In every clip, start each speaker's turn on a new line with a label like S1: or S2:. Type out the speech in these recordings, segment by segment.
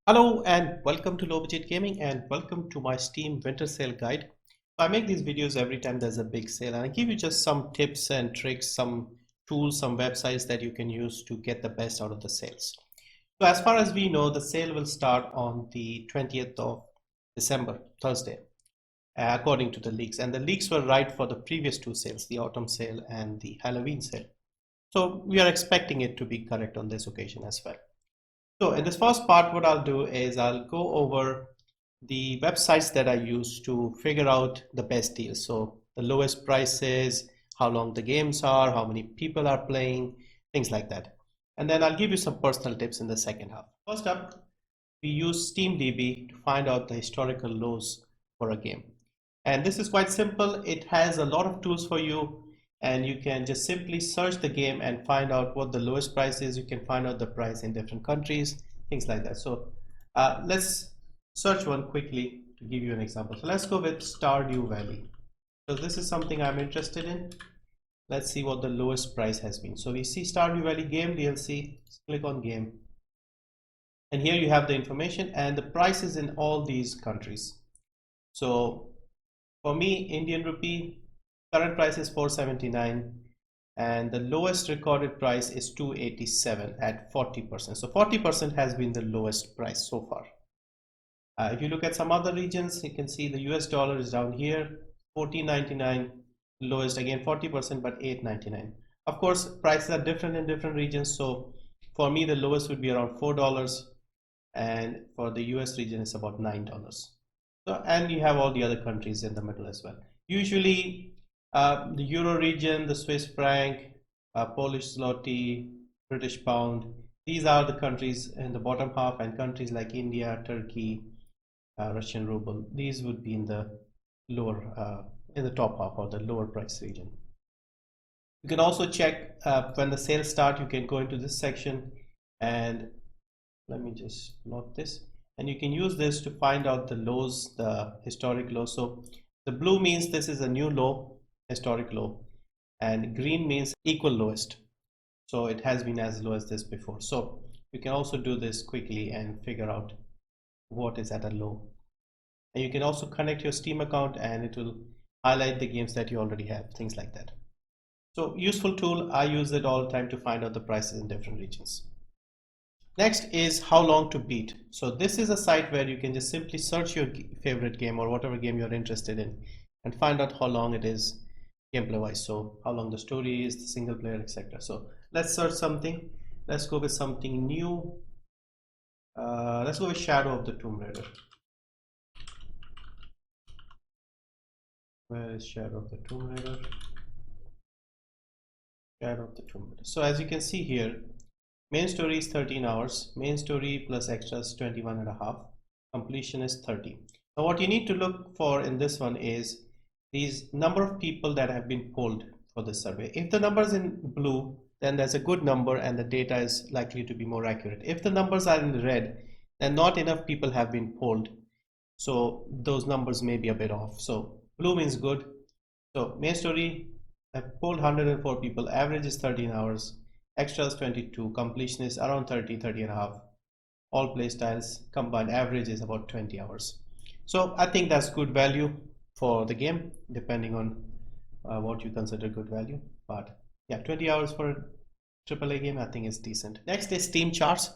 S1: Hello and welcome to Low Budget Gaming and welcome to my Steam winter sale guide. I make these videos every time there's a big sale and I give you just some tips and tricks, some tools, some websites that you can use to get the best out of the sales. So as far as we know, the sale will start on the 20th of December, Thursday, according to the leaks. And the leaks were right for the previous two sales, the autumn sale and the Halloween sale. So we are expecting it to be correct on this occasion as well. So in this first part, what I'll do is I'll go over the websites that I use to figure out the best deals. So the lowest prices, how long the games are, how many people are playing, things like that. And then I'll give you some personal tips in the second half. First up, we use SteamDB to find out the historical lows for a game. And this is quite simple. It has a lot of tools for you, and you can just simply search the game and find out what the lowest price is. You can find out the price in different countries, things like that. So let's search one quickly to give you an example. So let's go with Stardew Valley. So this is something I'm interested in. Let's see what the lowest price has been. So we see Stardew Valley game DLC. Let's click on game. And here you have the information and the prices in all these countries. So for me, Indian rupee, current price is 479 and the lowest recorded price is 287 at 40%. So 40% has been the lowest price so far. If you look at some other regions, you can see the US dollar is down here, 14.99, lowest again 40%, but 8.99. Of course, prices are different in different regions. So for me, the lowest would be around $4, and for the US region, it's about $9. So, and you have all the other countries in the middle as well. Usually, the Euro region, the Swiss franc, Polish zloty, British pound, these are the countries in the bottom half, and countries like India, Turkey, Russian ruble, these would be in the lower, in the top half or the lower price region. You can also check when the sales start. You can go into this section and let me just note this, and you can use this to find out the lows, the historic lows. So the blue means this is a new low, historic low, and green means equal lowest. So it has been as low as this before. So you can also do this quickly and figure out what is at a low. And you can also connect your Steam account and it will highlight the games that you already have, things like that. So useful tool. I use it all the time to find out the prices in different regions. Next is how long to beat. So this is a site where you can just simply search your favorite game or whatever game you're interested in and find out how long it is gameplay wise. So how long the story is, the single player, etc. So let's search something. Let's go with something new. Let's go with Shadow of the Tomb Raider. Where is Shadow of the Tomb Raider? Shadow of the Tomb Raider. So as you can see here, main story is 13 hours, main story plus extras 21 and a half, completion is 30. Now what you need to look for in this one is these number of people that have been polled for this survey. If the number is in blue, then there's a good number and the data is likely to be more accurate. If the numbers are in red, then not enough people have been polled, so those numbers may be a bit off. So blue means good. So main story, I polled 104 people, average is 13 hours, extras 22, completion is around 30 and a half. All play styles combined average is about 20 hours. So I think that's good value for the game, depending on what you consider good value. But yeah, 20 hours for a AAA game, I think is decent. Next is Steam charts.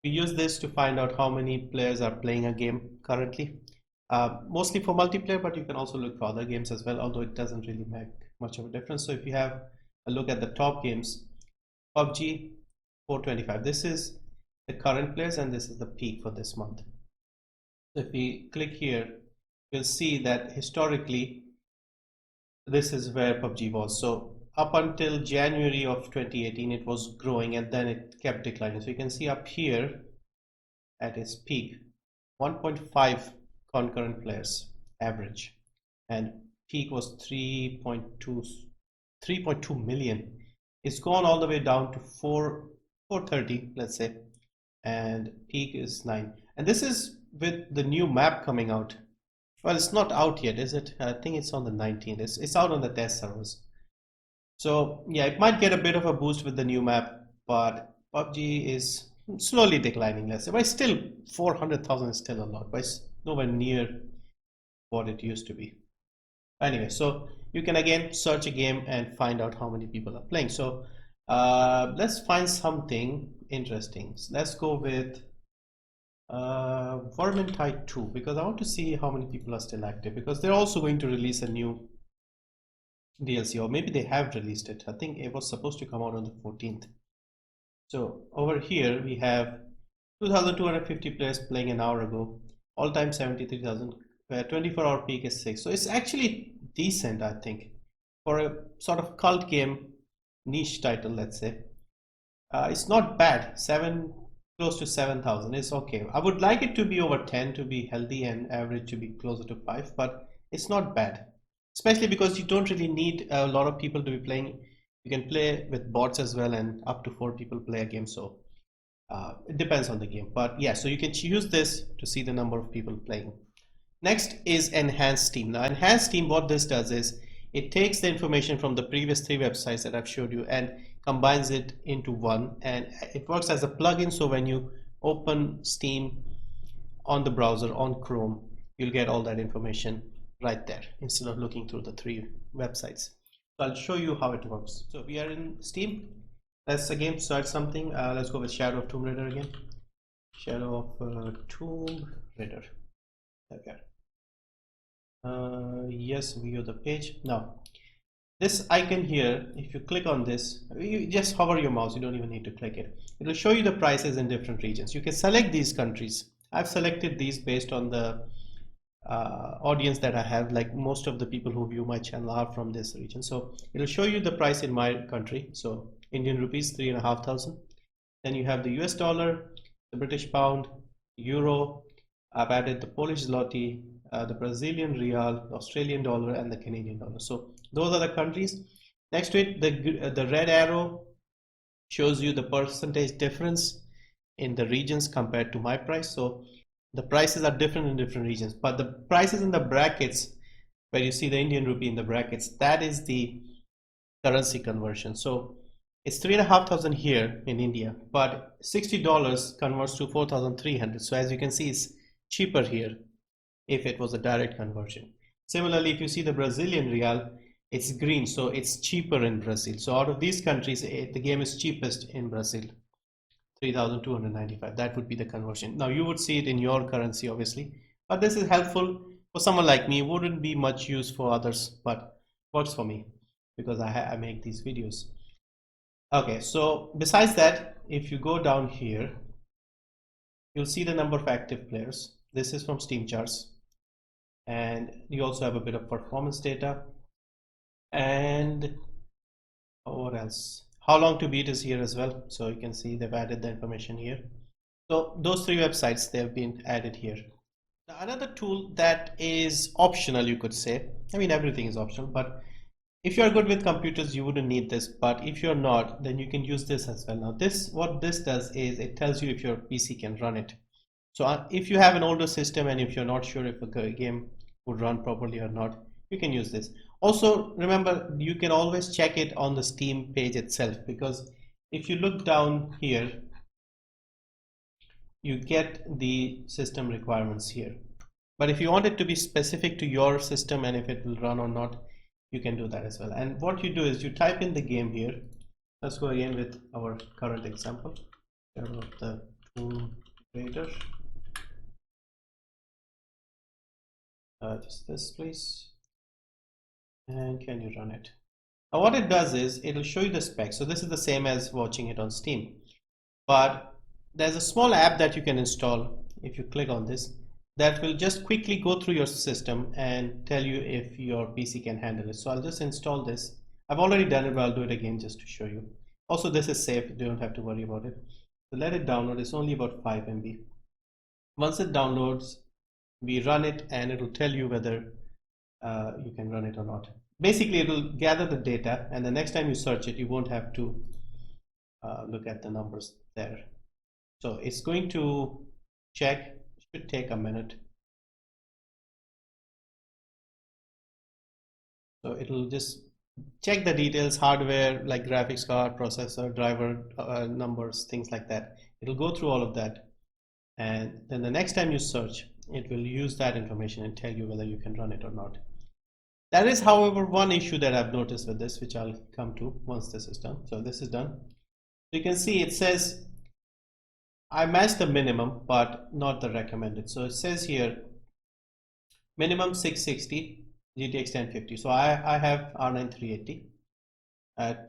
S1: We use this to find out how many players are playing a game currently. Mostly for multiplayer, but you can also look for other games as well, although it doesn't really make much of a difference. So if you have a look at the top games, PUBG 425, this is the current players and this is the peak for this month. So if we click here, you'll see that historically this is where PUBG was. So up until January of 2018 it was growing and then it kept declining. So you can see up here at its peak 1.5 concurrent players average, and peak was 3.2 million. It's gone all the way down to 430, let's say, and peak is 9. And this is with the new map coming out. Well, it's not out yet, is it? I think it's on the 19th. It's out on the test servers. So yeah, it might get a bit of a boost with the new map, but PUBG is slowly declining, let's say, but still 400,000 is still a lot, but it's nowhere near what it used to be. Anyway, so you can again search a game and find out how many people are playing. So let's find something interesting. So let's go with Vermintide 2, because I want to see how many people are still active, because they're also going to release a new DLC, or maybe they have released it. I think it was supposed to come out on the 14th. So over here we have 2,250 players playing an hour ago, all time 73,000, 24-hour peak is 6. So it's actually decent, I think, for a sort of cult game niche title, let's say. It's not bad. Close to 7,000 is okay. I would like it to be over 10 to be healthy and average to be closer to 5, but it's not bad, especially because you don't really need a lot of people to be playing. You can play with bots as well, and up to 4 people play a game. So it depends on the game, but yeah, so you can use this to see the number of people playing. Next is Enhanced Steam. Now Enhanced Steam, what this does is it takes the information from the previous 3 websites that I've showed you and combines it into one, and it works as a plugin. So when you open Steam on the browser on Chrome, you'll get all that information right there instead of looking through the 3 websites. So I'll show you how it works. So we are in Steam. Let's again search something. Let's go with Shadow of Tomb Raider again. Shadow of Tomb Raider. Okay. Yes, view the page. Now this icon here, if you click on this, you just hover your mouse, you don't even need to click it. It will show you the prices in different regions. You can select these countries. I've selected these based on the audience that I have. Like most of the people who view my channel are from this region, so it will show you the price in my country. So Indian rupees 3,500. Then you have the US dollar, the British pound, euro. I've added the Polish zloty, the Brazilian real, the Australian dollar, and the Canadian dollar. So those are the countries. Next to it, the red arrow shows you the percentage difference in the regions compared to my price. So the prices are different in different regions, but the prices in the brackets, where you see the Indian rupee in the brackets, that is the currency conversion. So it's 3,500 here in India, but $60 converts to 4,300. So as you can see, it's cheaper here if it was a direct conversion. Similarly, if you see the Brazilian real, it's green, so it's cheaper in Brazil. So out of these countries, the game is cheapest in Brazil, 3,295. That would be the conversion. Now you would see it in your currency, obviously, but this is helpful for someone like me. Wouldn't be much use for others, but works for me because I make these videos. Okay, so besides that, if you go down here, you'll see the number of active players. This is from Steam charts, and you also have a bit of performance data. And what else? How long to beat is here as well, so you can see they've added the information here. So those 3 websites, they have been added here. Now, another tool that is optional, you could say. I mean, everything is optional, but if you're good with computers, you wouldn't need this, but if you're not, then you can use this as well. Now what this does is it tells you if your PC can run it. So if you have an older system and if you're not sure if a game would run properly or not, you can use this. Also, remember, you can always check it on the Steam page itself, because if you look down here, you get the system requirements here. But if you want it to be specific to your system and if it will run or not, you can do that as well. And what you do is you type in the game here. Let's go again with our current example of the Tomb Raider. Just this, please. And can you run it? Now what it does is it will show you the specs. So this is the same as watching it on Steam, but there's a small app that you can install if you click on this, that will just quickly go through your system and tell you if your PC can handle it. So I'll just install this. I've already done it, but I'll do it again just to show you. Also, this is safe, you don't have to worry about it. So let it download. It's only about 5 MB. Once it downloads, we run it and it will tell you whether you can run it or not. Basically, it will gather the data, and the next time you search it, you won't have to look at the numbers there. So it's going to check. It should take a minute. So it'll just check the details, hardware like graphics card, processor, driver numbers, things like that. It'll go through all of that, and then the next time you search, it will use that information and tell you whether you can run it or not. There is, however, one issue that I've noticed with this, which I'll come to once this is done. So this is done. You can see it says I matched the minimum but not the recommended. So it says here minimum 660 GTX 1050. So I have R9 380.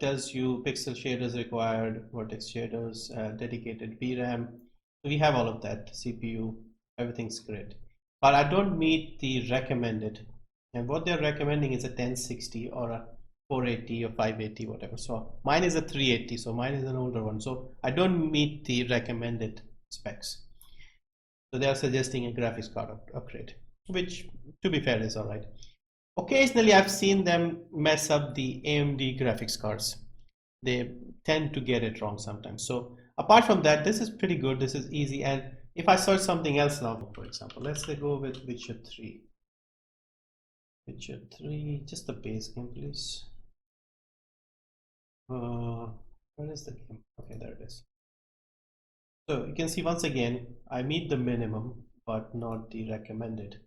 S1: Tells you pixel shaders required, vertex shaders, dedicated VRAM. So we have all of that, CPU, everything's great. But I don't meet the recommended. And what they're recommending is a 1060 or a 480 or 580, whatever. So mine is a 380, so mine is an older one. So I don't meet the recommended specs. So they are suggesting a graphics card upgrade, which to be fair is all right. Occasionally I've seen them mess up the AMD graphics cards. They tend to get it wrong sometimes. So apart from that, this is pretty good. This is easy. And if I search something else now, for example, let's go with Witcher 3. Witcher 3, just the base game, please. Where is the game? Okay, there it is. So you can see once again, I meet the minimum, but not the recommended.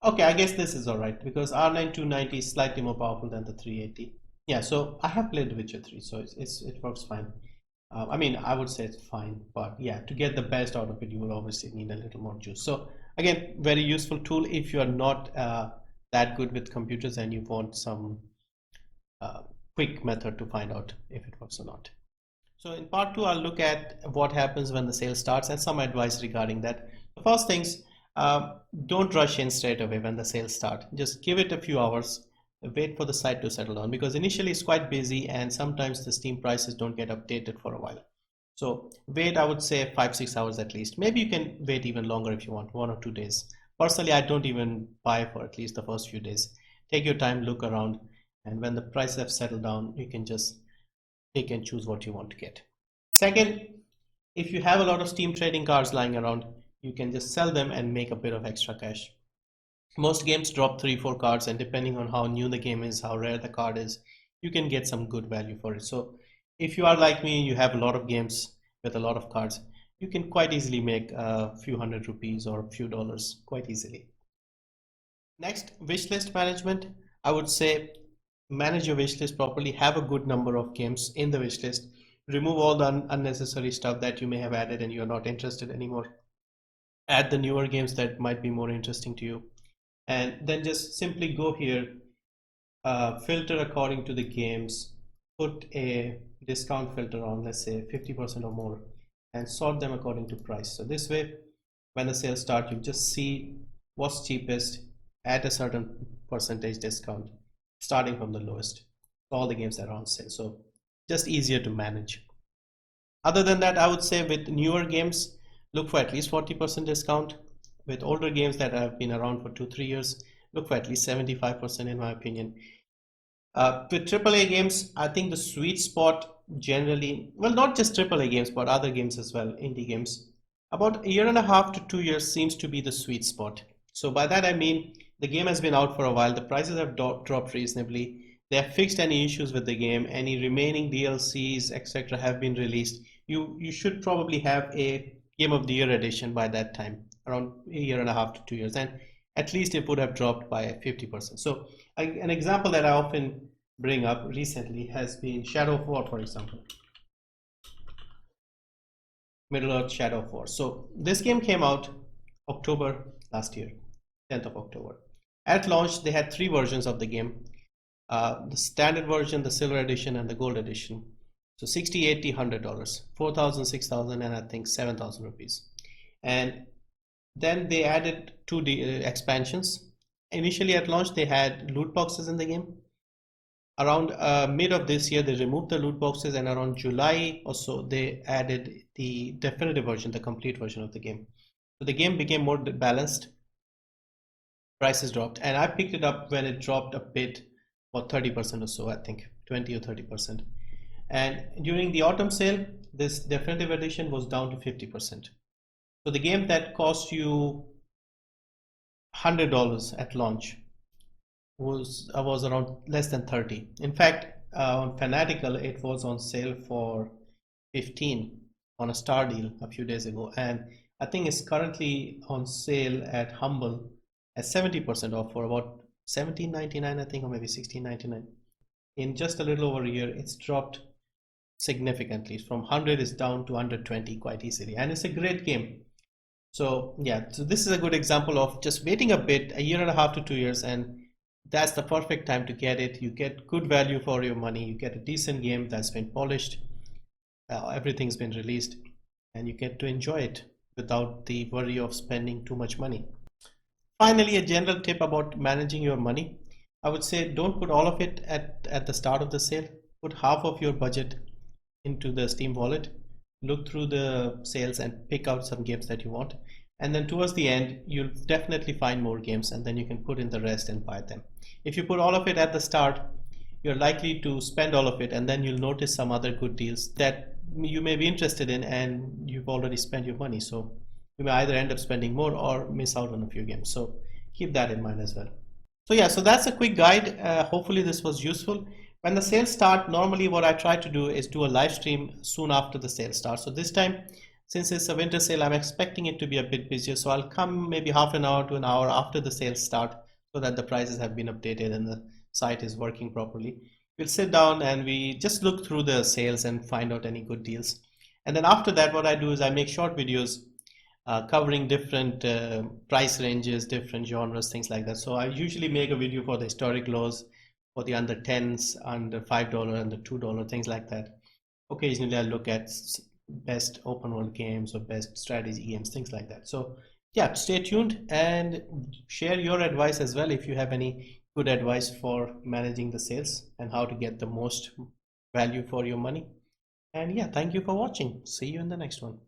S1: Okay, I guess this is all right because R9 290 is slightly more powerful than the 380. Yeah, so I have played Witcher 3, so it works fine. I mean, I would say it's fine, but yeah, to get the best out of it, you will obviously need a little more juice. So again, very useful tool if you are not that good with computers and you want some quick method to find out if it works or not. So in part 2, I'll look at what happens when the sale starts and some advice regarding that. The first things, don't rush in straight away when the sales start. Just give it a few hours, wait for the site to settle down because initially it's quite busy and sometimes the Steam prices don't get updated for a while. So wait, I would say 5-6 hours at least. Maybe you can wait even longer if you want, 1 or 2 days. Personally, I don't even buy for at least the first few days. Take your time, look around, and when the prices have settled down, you can just pick and choose what you want to get. Second, if you have a lot of Steam trading cards lying around, you can just sell them and make a bit of extra cash. Most games drop 3-4 cards, and depending on how new the game is, how rare the card is, you can get some good value for it. So if you are like me, you have a lot of games with a lot of cards, you can quite easily make a few hundred rupees or a few dollars quite easily. Next, wishlist management. I would say manage your wishlist properly, have a good number of games in the wishlist, remove all the unnecessary stuff that you may have added and you're not interested anymore. Add the newer games that might be more interesting to you, and then just simply go here, filter according to the games, put a discount filter on, let's say 50% or more, and sort them according to price. So this way, when the sales start, you just see what's cheapest at a certain percentage discount, starting from the lowest, all the games that are on sale. So just easier to manage. Other than that, I would say with newer games, look for at least 40% discount. With older games that have been around for 2-3 years, look for at least 75% in my opinion. With AAA games, I think the sweet spot generally, well, not just AAA games, but other games as well, indie games, about 1.5 to 2 years seems to be the sweet spot. So by that I mean the game has been out for a while, the prices have dropped reasonably, they have fixed any issues with the game, any remaining DLCs, etc. have been released. You should probably have a Game of the Year edition by that time, around 1.5 to 2 years, and at least it would have dropped by 50%. So an example that I often bring up recently has been Shadow of War, for example. Middle-earth Shadow of War. So this game came out October last year, 10th of October. At launch, they had 3 versions of the game. The standard version, the silver edition, and the gold edition. So 60, 80, $100, 4,000, 6,000, and I think 7,000 rupees. And then they added 2 expansions. Initially at launch, they had loot boxes in the game. Around mid of this year, they removed the loot boxes, and around July or so, they added the definitive version, the complete version of the game. So the game became more balanced. Prices dropped, and I picked it up when it dropped a bit, about 30% or so, I think 20 or 30%. And during the autumn sale, this definitive edition was down to 50%. So the game that cost you $100 at launch was around less than 30. In fact, on Fanatical, it was on sale for 15 on a star deal a few days ago, and I think it's currently on sale at Humble at 70% off for about 17.99, I think, or maybe 16.99. In just a little over a year, it's dropped significantly. From 100 is down to under 20 quite easily, and it's a great game. So yeah, so this is a good example of just waiting a bit, a year and a half to 2 years, and that's the perfect time to get it. You get good value for your money, you get a decent game that's been polished, everything's been released, and you get to enjoy it without the worry of spending too much money. Finally, a general tip about managing your money. I would say don't put all of it at the start of the sale. Put half of your budget into the Steam wallet. Look through the sales and pick out some games that you want. And then towards the end, you'll definitely find more games, and then you can put in the rest and buy them. If you put all of it at the start, you're likely to spend all of it, and then you'll notice some other good deals that you may be interested in, and you've already spent your money. So you may either end up spending more or miss out on a few games. So keep that in mind as well. So yeah, so that's a quick guide. Hopefully this was useful. When the sales start, normally what I try to do is do a live stream soon after the sale starts. So this time, since it's a winter sale, I'm expecting it to be a bit busier. So I'll come maybe half an hour to an hour after the sales start, so that the prices have been updated and the site is working properly. We'll sit down and we just look through the sales and find out any good deals. And then after that, what I do is I make short videos covering different price ranges, different genres, things like that. So I usually make a video for the historic lows, for the under 10s, under $5, under $2, things like that. Occasionally I look at best open world games or best strategy games, things like that. So yeah, stay tuned and share your advice as well if you have any good advice for managing the sales and how to get the most value for your money. And yeah, thank you for watching. See you in the next one.